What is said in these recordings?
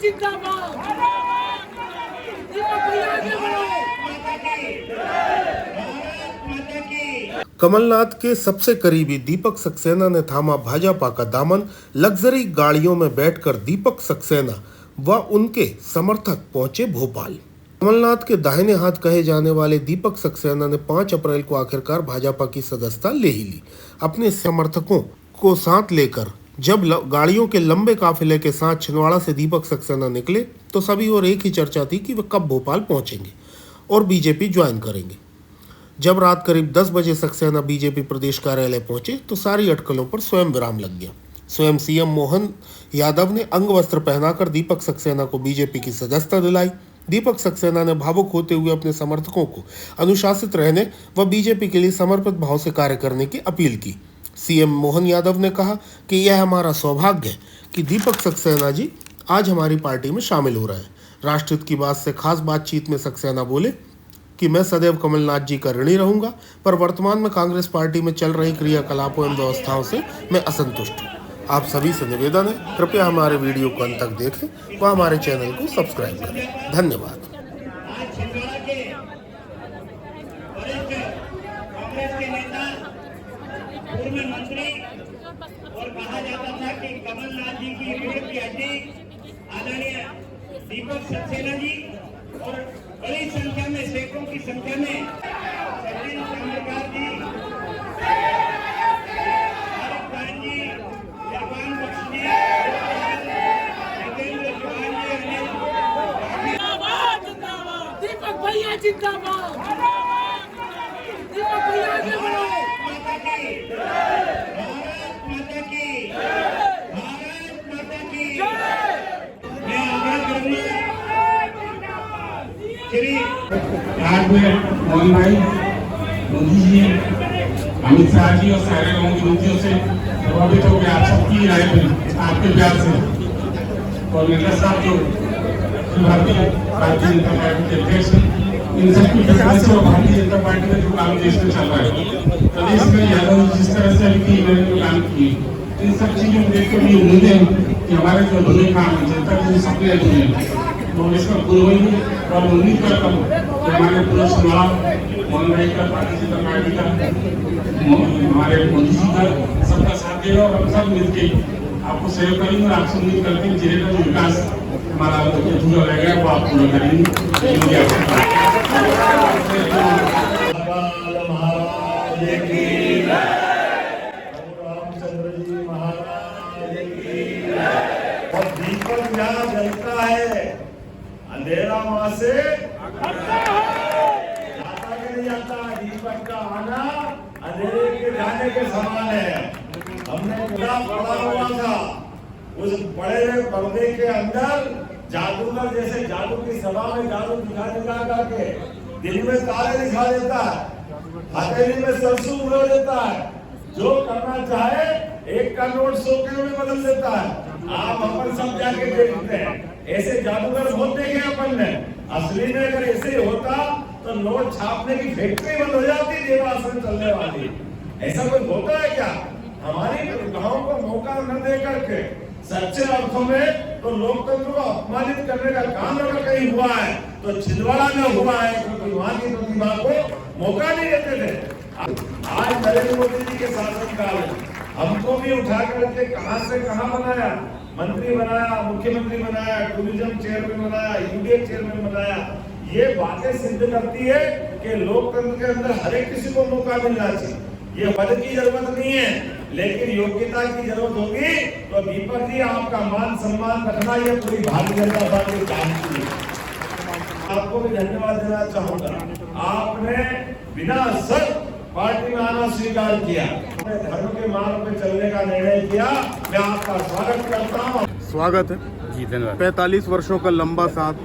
जिंदाबाद। दीपक भैया आगे बढ़ो। कमलनाथ के सबसे करीबी दीपक सक्सेना ने थामा भाजपा का दामन। लग्जरी गाड़ियों में बैठकर दीपक सक्सेना व उनके समर्थक पहुंचे भोपाल। कमलनाथ के दाहिने हाथ कहे जाने वाले दीपक सक्सेना ने 5 अप्रैल को आखिरकार भाजपा की सदस्यता ले ही ली। अपने समर्थकों को साथ लेकर जब गाड़ियों के लंबे काफिले के साथ छिंदवाड़ा से दीपक सक्सेना निकले तो सभी और एक ही चर्चा थी कि वे कब भोपाल पहुंचेंगे और बीजेपी ज्वाइन करेंगे। जब रात करीब 10 बजे सक्सेना बीजेपी प्रदेश कार्यालय पहुंचे तो सारी अटकलों पर स्वयं विराम लग गया। स्वयं सीएम मोहन यादव ने अंग वस्त्र पहनाकर दीपक सक्सेना को बीजेपी की सदस्यता दिलाई। दीपक सक्सेना ने भावुक होते हुए अपने समर्थकों को अनुशासित रहने व बीजेपी के लिए समर्पित भाव से कार्य करने की अपील की। सीएम मोहन यादव ने कहा कि यह हमारा सौभाग्य है कि दीपक सक्सेना जी आज हमारी पार्टी में शामिल हो रहे हैं। राष्ट्रहित की बात से खास बातचीत में सक्सेना बोले कि मैं सदैव कमलनाथ जी का ऋणी रहूंगा, पर वर्तमान में कांग्रेस पार्टी में चल रही क्रियाकलापों एवं व्यवस्थाओं से मैं असंतुष्ट हूँ। आप सभी से निवेदन है, कृपया हमारे वीडियो को अंत तक देखें व हमारे चैनल को सब्सक्राइब करें। धन्यवाद। पूर्व मंत्री और कहा जाता था कि कमलनाथ जी की रीढ़ की हड्डी आदरणीय दीपक सक्सेना जी और बड़ी संख्या में सैकड़ों की संख्या में सचिन चंद्रकार जी, आरिफ खान जी, जवान बख्श जी, जितेंद्र चौहान जी, जिंदाबाद जिंदाबाद। दीपक भैया जिंदाबाद। दीपक भैया आगे बढ़ो। माता की भारत माता की भारत माता की मैं आग्रह करूंगा श्री आज में मोहन भाई, मोदी जी, अमित शाह जी और सारे लोगों की नीतियों से प्रभावित हो गया। आप सबकी राय में आपके प्यार से और नेता साहब जो भारतीय जनता पार्टी के अध्यक्ष इन सबकी प्रेफरेंस और भारतीय जनता पार्टी में जो काम देश में चल रहा है, प्रदेश में यादव जिस तरह से अभी मैंने जो काम किए, इन सब चीजों को देखकर भी उम्मीद है कि हमारे जो अधूरे काम है, जनता के जो सपने अधूरे हैं, तो इसका पूरा होंगे। और उम्मीद करता हूँ कि हमारे पूरा चुनाव मोहन भाई का, भारतीय जनता पार्टी का, हमारे मोदी जी का सबका साथ देगा और हम सब मिलकर आपको सहयोग करेंगे। और आपसे उम्मीद करते हैं जिले का जो विकास हमारा अधूरा रह गया वो आप पूरा करेंगे। रामचंद्र जी महाराज की। और दीपक जहाँ जलता है अंधेरा वहां से जाता कि नहीं जाता। दीपक का आना अंधेरे के जाने के समान है। हमने पूरा पड़ा हुआ था उस बड़े हुए पर्दे के अंदर, जादूगर जैसे जादू की सभा में जादू दिखा दिखा करके दिल में तारे दिखा देता है, हथेली में सरसों उड़ा देता है, जो करना चाहे 1 का नोट 100 के में बदल देता है। आप अपन सब जाके देखते हैं, ऐसे जादूगर बहुत देखे अपन ने। असली में अगर ऐसे होता तो नोट छापने की फैक्ट्री बंद हो जाती, देवासन चलने वाली। ऐसा कोई होता है क्या? हमारी प्रतिभाओं को मौका न दे करके सच्चे अर्थों में तो लोकतंत्र को अपमानित करने का काम अगर कहीं हुआ है तो छिंदवाड़ा में हुआ है, क्योंकि वहां की प्रतिभा को मौका नहीं देते थे। आज नरेंद्र मोदी जी के शासनकाल में हमको भी उठा करके कहां से कहां बनाया, मंत्री बनाया, मुख्यमंत्री बनाया, टूरिज्म चेयरमैन बनाया, यूडीए चेयरमैन बनाया। ये बातें सिद्ध करती है कि लोकतंत्र के अंदर हर एक किसी को मौका मिलना चाहिए। ये पद की जरूरत नहीं है, लेकिन योग्यता की जरूरत होगी। तो दीपक जी आपका मान सम्मान रखना ये पूरी भारतीय जनता पार्टी काम की। आपको भी धन्यवाद देना चाहूंगा। आपने बिना शर्त पार्टी में आना स्वीकार किया, धर्म के मार्ग पे चलने का निर्णय किया। मैं आपका स्वागत करता हूँ। स्वागत है जी, धन्यवाद। 45 वर्षों का लंबा साथ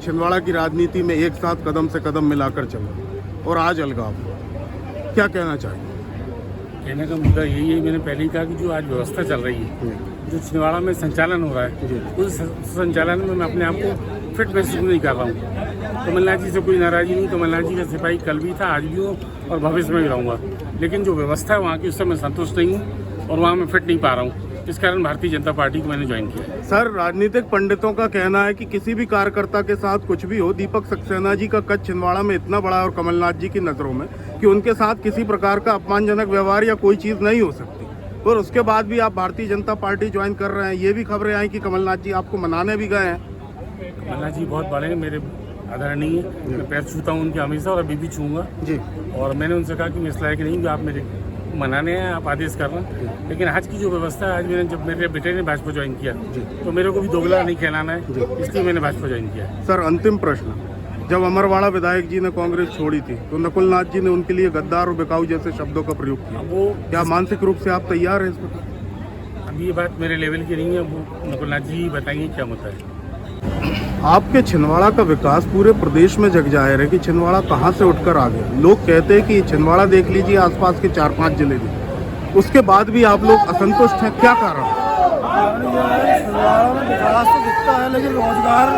छिंदवाड़ा की राजनीति में एक साथ कदम से कदम मिलाकर चला और आज अलगाव, क्या कहना चाहिए? कहने का मुद्दा यही है, मैंने पहले ही कहा कि जो आज व्यवस्था चल रही है, जो छिंदवाड़ा में संचालन हो रहा है, उस संचालन में मैं अपने आप को फिट महसूस नहीं कर रहा हूँ। कमलनाथ जी से कोई नाराजगी नहीं, कमलनाथ जी का सिपाही कल भी था, आज भी हूँ और भविष्य में भी रहूँगा। लेकिन जो व्यवस्था है वहाँ की, उससे मैं संतुष्ट नहीं हूँ और वहाँ मैं फिट नहीं पा रहा हूँ। इस कारण भारतीय जनता पार्टी को मैंने ज्वाइन किया। सर, राजनीतिक पंडितों का कहना है कि किसी भी कार्यकर्ता के साथ कुछ भी हो, दीपक सक्सेना जी का कद छिंदवाड़ा में इतना बड़ा है और कमलनाथ जी की नज़रों में कि उनके साथ किसी प्रकार का अपमानजनक व्यवहार या कोई चीज़ नहीं हो सकती, और उसके बाद भी आप भारतीय जनता पार्टी ज्वाइन कर रहे हैं। ये भी खबरें आई कि कमलनाथ जी आपको मनाने भी गए हैं। कमलनाथ जी बहुत बड़े हैं, मेरे आदरणीय, मैं पैर छूता हूँ उनके हमेशा और अभी भी छूँगा जी। और मैंने उनसे कहा कि मैं इस लायक नहीं कि आप मेरे मनाने हैं, आप आदेश कर रहे हैं। लेकिन आज की जो व्यवस्था है, आज मैंने जब मेरे बेटे ने भाजपा ज्वाइन किया तो मेरे को भी दोगला नहीं कहलाना है, इसलिए मैंने भाजपा ज्वाइन किया। सर, अंतिम प्रश्न, जब अमरवाड़ा विधायक जी ने कांग्रेस छोड़ी थी तो नकुलनाथ जी ने उनके लिए गद्दार और बिकाऊ जैसे शब्दों का प्रयोग किया। वो क्या मानसिक रूप से आप तैयार हैं इस पर? अभी ये बात मेरे लेवल की नहीं है, वो नकुलनाथ जी बताएंगे क्या मुद्दा है। आपके छिंदवाड़ा का विकास पूरे प्रदेश में जग जाहिर है कि छिंदवाड़ा कहाँ से उठकर आ गया। लोग कहते हैं कि छिंदवाड़ा देख लीजिए, आसपास के 4-5 जिले भी, उसके बाद भी आप लोग असंतुष्ट हैं, क्या कारण? छिंदवाड़ा में विकास तो दिखता है लेकिन रोजगार,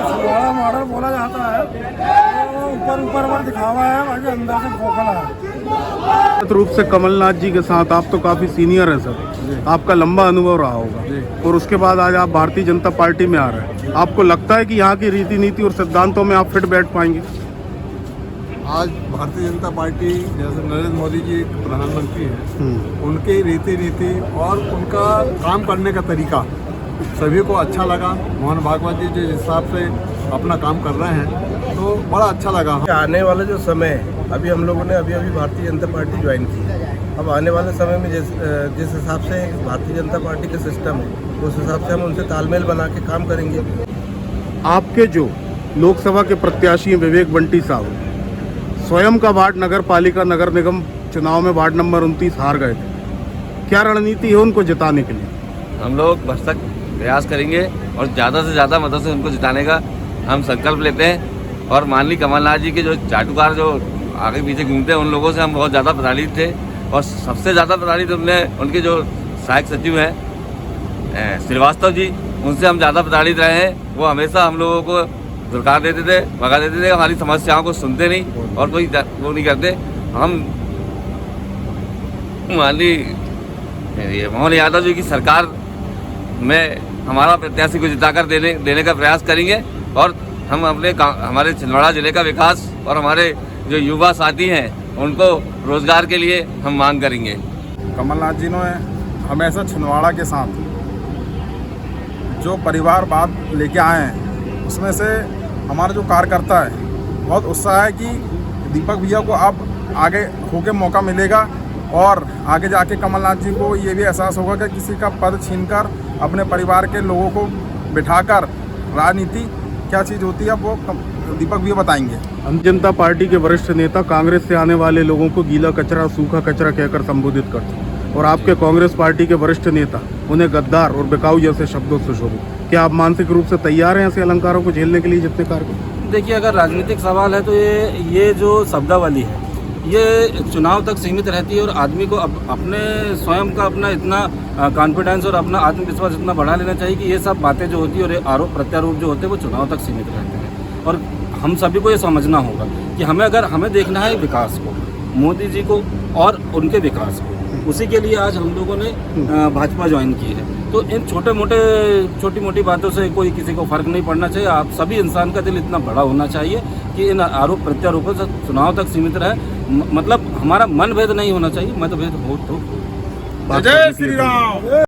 छिंदवाड़ा मॉडल बोला जाता है तो ऊपर दिखावा है, बाकी अंदर से खोखला है। निश्चित रूप से कमलनाथ जी के साथ आप तो काफी सीनियर हैं सर, आपका लंबा अनुभव रहा होगा, और उसके बाद आज आप भारतीय जनता पार्टी में आ रहे हैं। आपको लगता है कि यहाँ की रीति नीति और सिद्धांतों में आप फिट बैठ पाएंगे? आज भारतीय जनता पार्टी, जैसे नरेंद्र मोदी जी प्रधानमंत्री हैं, उनकी रीति नीति और उनका काम करने का तरीका सभी को अच्छा लगा। मोहन भागवत जी जिस हिसाब से अपना काम कर रहे हैं तो बड़ा अच्छा लगा। आने वाला जो समय है, अभी हम लोगों ने अभी भारतीय जनता पार्टी ज्वाइन की है। अब आने वाले समय में जिस हिसाब से भारतीय जनता पार्टी का सिस्टम है, उस हिसाब से हम उनसे तालमेल बना के काम करेंगे। आपके जो लोकसभा के प्रत्याशी हैं विवेक बंटी साहब, स्वयं का वार्ड नगर पालिका नगर निगम चुनाव में वार्ड नंबर 29 हार गए थे। क्या रणनीति है उनको जिताने के लिए? हम लोग भरसक प्रयास करेंगे और ज़्यादा से ज़्यादा मतों से उनको जिताने का हम संकल्प लेते हैं। और माननीय कमलनाथ जी के जो चाटुकार जो आगे पीछे घूमते हैं, उन लोगों से हम बहुत ज़्यादा प्रताड़ित थे, और सबसे ज़्यादा प्रताड़ित उनके जो सहायक सचिव हैं श्रीवास्तव जी, उनसे हम ज़्यादा प्रताड़ित रहे हैं। वो हमेशा हम लोगों को धुलकार देते थे, भगा देते थे, हमारी समस्याओं को सुनते नहीं और कोई वो नहीं करते। हम माननीय मोहन यादव जी की सरकार में हमारा प्रत्याशी को जिताकर देने का प्रयास करेंगे, और हम हमारे छिंदवाड़ा जिले का विकास और हमारे जो युवा साथी हैं उनको रोजगार के लिए हम मांग करेंगे। कमलनाथ जी ने हमेशा छिंदवाड़ा के साथ जो परिवारवाद लेके आए हैं, उसमें से हमारा जो कार्यकर्ता है बहुत उत्साह है कि दीपक भैया को अब आगे होके मौका मिलेगा, और आगे जाके कमलनाथ जी को ये भी एहसास होगा कि किसी का पद छीनकर अपने परिवार के लोगों को बिठाकर राजनीति क्या चीज़ होती है वो दीपक भैया बताएंगे। जनता पार्टी के वरिष्ठ नेता कांग्रेस से आने वाले लोगों को गीला कचरा, सूखा कचरा कहकर संबोधित करते हैं, और आपके कांग्रेस पार्टी के वरिष्ठ नेता उन्हें गद्दार और बिकाऊ जैसे शब्दों से शोभित। क्या आप मानसिक रूप से तैयार हैं ऐसे अलंकारों को झेलने के लिए जितने कार्य? देखिए, अगर राजनीतिक सवाल है तो ये जो शब्दावली है ये चुनाव तक सीमित रहती है, और आदमी को अपने स्वयं का अपना इतना कॉन्फिडेंस और अपना आत्मविश्वास इतना बढ़ा लेना चाहिए कि ये सब बातें जो होती है और आरोप प्रत्यारोप जो होते हैं वो चुनाव तक सीमित रहते हैं। और हम सभी को ये समझना होगा कि हमें देखना है विकास को, मोदी जी को और उनके विकास को। उसी के लिए आज हम लोगों ने भाजपा ज्वाइन की है। तो इन छोटी मोटी बातों से कोई किसी को फर्क नहीं पड़ना चाहिए। आप सभी इंसान का दिल इतना बड़ा होना चाहिए कि इन आरोप प्रत्यारोपों से चुनाव तक सीमित रहे। मतलब हमारा मन भेद नहीं होना चाहिए, मतभेद हो तो जय श्री राम।